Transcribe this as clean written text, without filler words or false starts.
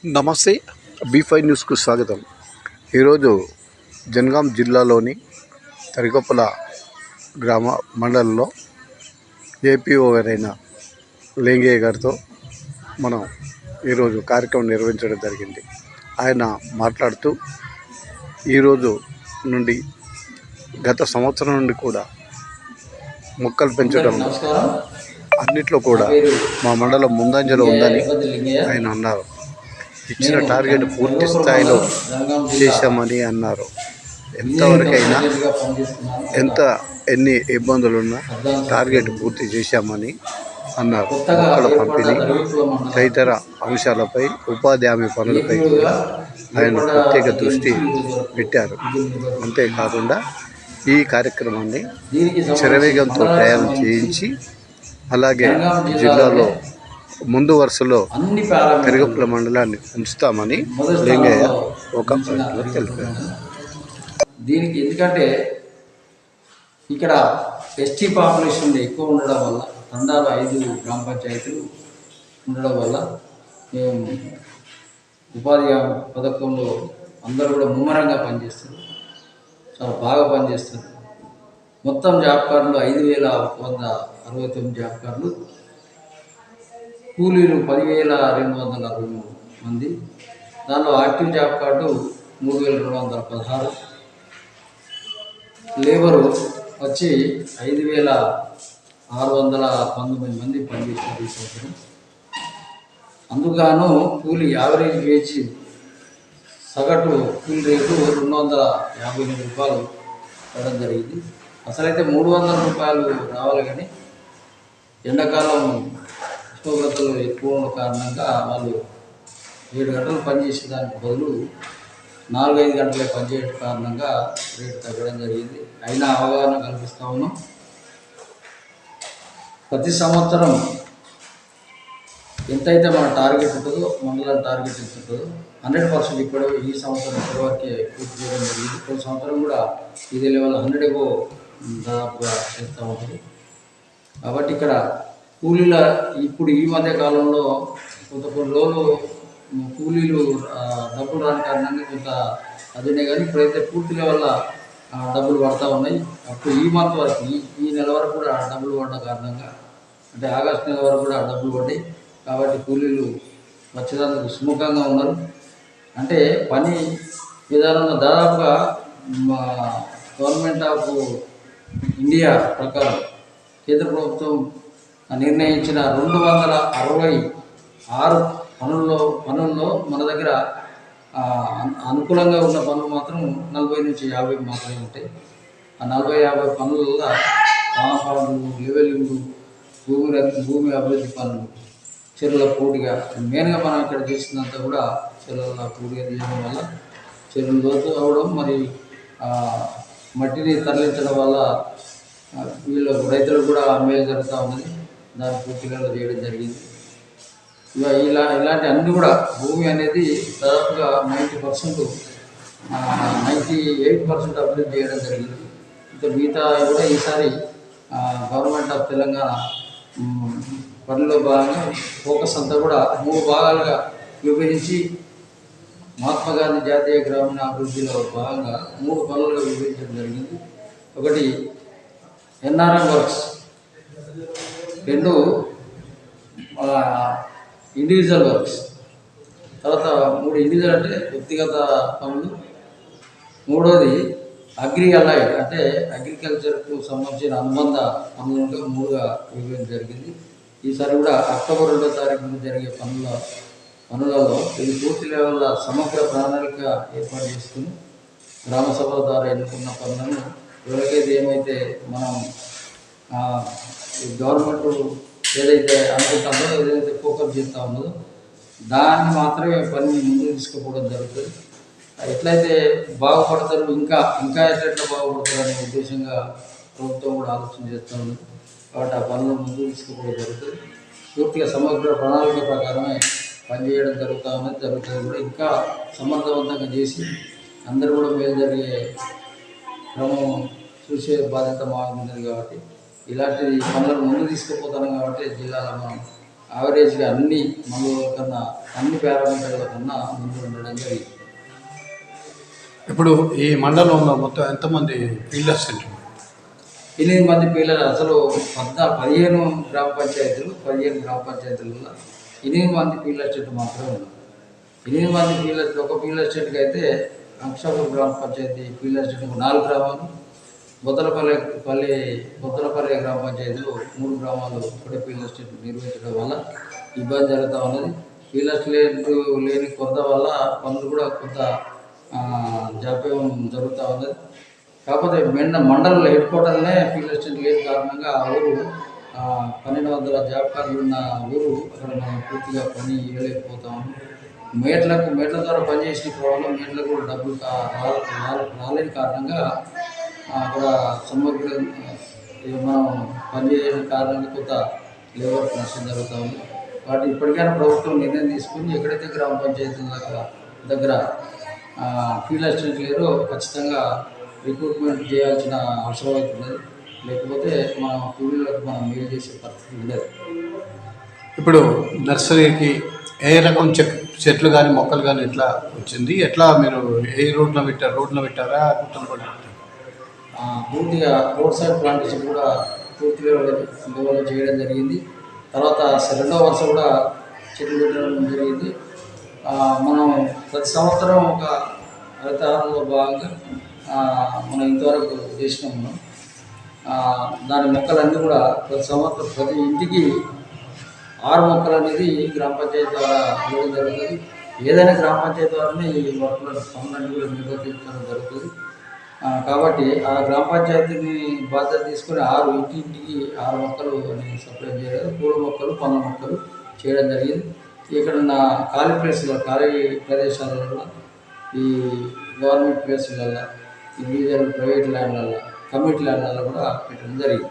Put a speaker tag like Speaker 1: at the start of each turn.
Speaker 1: నమస్తే. బీ5 న్యూస్కు స్వాగతం. ఈరోజు జనగాం జిల్లాలోని తరిగొప్పల గ్రామ మండలంలో ఏపీఓ గారైన లేంగయ్య గారితో మనం ఈరోజు కార్యక్రమం నిర్వహించడం జరిగింది. ఆయన మాట్లాడుతూ ఈరోజు నుండి గత సంవత్సరం నుండి కూడా మొక్కలు పెంచడం అన్నిట్లో కూడా మా మండలం ముందంజలో ఉందని ఆయన అన్నారు. ఇచ్చిన టార్గెట్ పూర్తి స్థాయిలో చేశామని అన్నారు. ఎంతవరకైనా ఎన్ని ఇబ్బందులున్నా టార్గెట్ పూర్తి చేశామని అన్నారు. మొక్కల పంపిణీ తదితర అంశాలపై ఉపాధి హామీ పనులపై కూడా ఆయన ప్రత్యేక దృష్టి పెట్టారు. అంతేకాకుండా ఈ కార్యక్రమాన్ని శరవేగంతో ప్రయాణం చేయించి అలాగే జిల్లాలో ముందు వరుసలో తరిగొప్పల మండలాన్ని ఉంచుతామని లింగయ్య ఒక ప్రకటనలో తెలిపారు.
Speaker 2: దీనికి ఎందుకంటే ఇక్కడ ఎస్టీ పాపులేషన్ ఎక్కువ ఉండడం వల్ల తండాలు 5 గ్రామ పంచాయతీలు ఉండడం వల్ల మేము ఉపాధి పథకంలో అందరూ కూడా ముమ్మరంగా పనిచేస్తారు, చాలా బాగా పనిచేస్తారు. మొత్తం జాబ్ కార్డులు 5,169 జాబ్ కార్డులు, కూలీలు 10,263 మంది. దానిలో యాక్టివ్ జాబ్ కార్డు 3,216, లేబరు వచ్చి 5,619 మంది పనిచేస్తారు ఈ సంవత్సరం. అందుకు కూలీ యావరేజ్ వేజ్ సగటు కూలీ రేటు 258 రూపాయలు ఇవ్వడం జరిగింది. అసలైతే 300 రూపాయలు రావాలి, కానీ ఎండాకాలం ఉష్ణోగ్రతలు ఎక్కువ ఉన్న కారణంగా వాళ్ళు 7 గంటలు పనిచేసే దానికి బదులు 4-5 గంటలే పనిచేయడం కారణంగా రేటు తగ్గడం జరిగింది. అయినా అవగాహన కల్పిస్తూ ఉన్నాం. ప్రతి సంవత్సరం ఎంతైతే మన టార్గెట్ ఉంటుందో, మండలం టార్గెట్ ఎంత ఉంటుందో 100% ఇప్పుడు ఈ సంవత్సరం ఇప్పటివరకే పూర్తి చేయడం జరిగింది. కొన్ని సంవత్సరం కూడా ఇదే లెవెల్ 100 ఏవో దాదాపుగా చేస్తూ ఉంటుంది. కాబట్టి ఇక్కడ కూలీల ఇప్పుడు ఈ మధ్య కాలంలో కొన్ని రోజులు కూలీలు డబ్బులు రాని కారణంగా కొంత అదినే, కానీ ఇప్పుడైతే పూర్తి లెవెల్ల డబ్బులు పడతా ఉన్నాయి. అప్పుడు ఈ మంత్ వరకు ఈ నెల వరకు కూడా డబ్బులు పడ్డ కారణంగా, అంటే ఆగస్టు నెల వరకు కూడా డబ్బులు పడ్డాయి. కాబట్టి కూలీలు వచ్చేదానికి సుముఖంగా ఉన్నారు. అంటే పని విధానంలో దాదాపుగా గవర్నమెంట్ ఆఫ్ ఇండియా ప్రకారం కేంద్ర ప్రభుత్వం నిర్ణయించిన 266 పనుల్లో మన దగ్గర అనుకూలంగా ఉన్న పనులు మాత్రం 40 నుంచి 50 మాత్రమే ఉంటాయి. ఆ 40-50 పనులలో పనులు, లెవెలింగ్, భూమి అభివృద్ధి పనులు, చెరువుల పూడిగా మెయిన్గా మనం ఇక్కడ చేసినంత కూడా చెరువుల పూడిగా తీయడం వల్ల చెరువులు లోతు అవడం, మరి మట్టిని తరలించడం వల్ల వీళ్ళు రైతులకు కూడా మేలు జరుగుతూ ఉన్నది. దాన్ని పూర్తిగా చేయడం జరిగింది. ఇలాంటి అన్నీ కూడా భూమి అనేది దాదాపుగా 98% అభివృద్ధి చేయడం జరిగింది. ఇంకా మిగతా కూడా ఈసారి గవర్నమెంట్ ఆఫ్ తెలంగాణ పనిలో భాగంగా ఫోకస్ అంతా కూడా 3 భాగాలుగా విభజించి మహాత్మా గాంధీ జాతీయ గ్రామీణ అభివృద్ధిలో భాగంగా 3 పనులుగా విభజించడం జరిగింది. ఒకటి ఎన్ఆర్ఎం వర్క్స్, 2 ఇండివిజువల్ వర్క్స్, తర్వాత 3 ఇండివిజువల్ అంటే వ్యక్తిగత పనులు, 3వది అగ్రిఅలైడ్ అంటే అగ్రికల్చర్కు సంబంధించిన అనుబంధ పనులు 3గా విభజన జరిగింది. ఈసారి కూడా అక్టోబర్ 2వ తారీఖు నుండి జరిగే పనులలో ఇది పూర్తి లెవెల్ల సమగ్ర ప్రణాళిక ఏర్పాటు చేసుకుని గ్రామ సభల ద్వారా ఎన్నుకున్న పనులను ఎవరికైతే ఏమైతే మనం గవర్నమెంట్ ఏదైతే అనుకుంటుందో, ఏదైతే ఫోకస్ చేస్తూ ఉన్నదో దాన్ని మాత్రమే పనిని ముందుకు తీసుకుపోవడం జరుగుతుంది. ఎట్లయితే బాగుపడతారు, ఇంకా ఎట్లా బాగుపడతారు అనే ఉద్దేశంగా ప్రభుత్వం కూడా ఆలోచన చేస్తూ ఉంది. కాబట్టి ఆ పనులను ముందుకు తీసుకుపోవడం జరుగుతుంది. పూర్తిగా సమగ్ర ప్రణాళిక ప్రకారమే పనిచేయడం జరుగుతుంది కూడా ఇంకా సమర్థవంతంగా చేసి అందరూ కూడా మేలు జరిగే క్రమం చూసే బాధ్యత మా ఉన్నది. కాబట్టి ఇలాంటి పనులను ముందు తీసుకుపోతాం. కాబట్టి జిల్లాలో మనం యావరేజ్గా అన్ని మందుల కన్నా అన్ని పారామీటర్ల కన్నా ముందు ఉండడం జరిగింది.
Speaker 3: ఇప్పుడు ఈ మండలంలో మొత్తం ఎంతమంది ఫీల్డ్ అసిస్టెంట్లు?
Speaker 2: 8 మంది పిల్లలు. అసలు 15 గ్రామ పంచాయతీలలో 8 మంది ఫీల్డ్ అసిస్టెంట్ మాత్రమే ఉన్నారు. 8 మంది ఫీల్డ్, ఒక ఫీల్డ్ అసిస్టెంట్కి అయితే అంక్షాపూర్ గ్రామ పంచాయతీ ఫీల్డ్ అసిస్టెంట్కు 4 గ్రామాలు, బొత్తలపల్లి గ్రామ పంచాయతీలో 3 గ్రామాలు ఒకటే ఫీల్డ్ అసిస్టెంట్ నిర్వహించడం వల్ల ఇబ్బంది జరుగుతూ ఉన్నది. ఫీల్డ్ అసిస్టెంట్ లేని కొరత వల్ల పనులు కూడా కొంత జాప్యం జరుగుతూ ఉన్నది. కాకపోతే మండలంలో హెడ్ క్వార్టర్నే ఫీల్డ్ అసిస్టెంట్ లేని కారణంగా ఆ ఊరు 1200 జాబ్ కార్డులు ఉన్న ఊరు అక్కడ మనం పూర్తిగా పని ఇవ్వలేకపోతాము. మేట్ల ద్వారా పనిచేసిన వల్ల మేట్లకు కూడా డబ్బులు రాలేని కారణంగా అక్కడ సమగ్ర మనం పనిచేయని కారణంగా కొంత లేబర్ నష్టం జరుగుతూ ఉంది. వాటి ఇప్పటికైనా ప్రభుత్వం నిర్ణయం తీసుకుని ఎక్కడైతే గ్రామ పంచాయతీల దగ్గర ఫీల్డ్ అసిస్టెంట్ లేరో ఖచ్చితంగా రిక్రూట్మెంట్ చేయాల్సిన అవసరం అవుతున్నది. లేకపోతే మన ఫీల్డ్లకు మనం మేలు చేసే పరిస్థితి ఉండదు.
Speaker 3: ఇప్పుడు నర్సరీకి ఏ రకం చెట్లు కానీ మొక్కలు కానీ ఎట్లా వచ్చింది? ఎట్లా మీరు ఏ రోడ్లో పెట్టారా?
Speaker 2: పూర్తిగా రోడ్ సైడ్ ప్లాంటేషన్ కూడా పూర్తి లెవెల్లో చేయడం జరిగింది. తర్వాత 2వ వరుస కూడా చెట్లు పెట్టడం జరిగింది. మనం ప్రతి సంవత్సరం ఒక హరితహారంలో భాగంగా మనం ఇంతవరకు చేసినాము. దాని మొక్కలన్నీ కూడా ప్రతి సంవత్సరం ప్రతి ఇంటికి 6 మొక్కలు అనేది గ్రామ పంచాయతీ ద్వారా ఇవ్వడం జరుగుతుంది. ఏదైనా గ్రామ పంచాయతీ ద్వారానే ఈ వర్కులను పనులన్నీ కూడా నిర్వర్తించడం జరుగుతుంది. కాబట్టి ఆ గ్రామ పంచాయతీని బాధ్యత తీసుకొని ఇంటింటికి 6 మొక్కలు సప్లై చేయడం, పూల మొక్కలు, పండ్ల మొక్కలు చేయడం జరిగింది. ఇక్కడ ఉన్న ఖాళీ ప్రదేశాలలో ఈ గవర్నమెంట్ ప్లేసులలో, ఇండివిజువల్ ప్రైవేట్ ల్యాండ్లలో, కమ్యూనిటీ ల్యాండ్లలో కూడా పెట్టడం జరిగింది.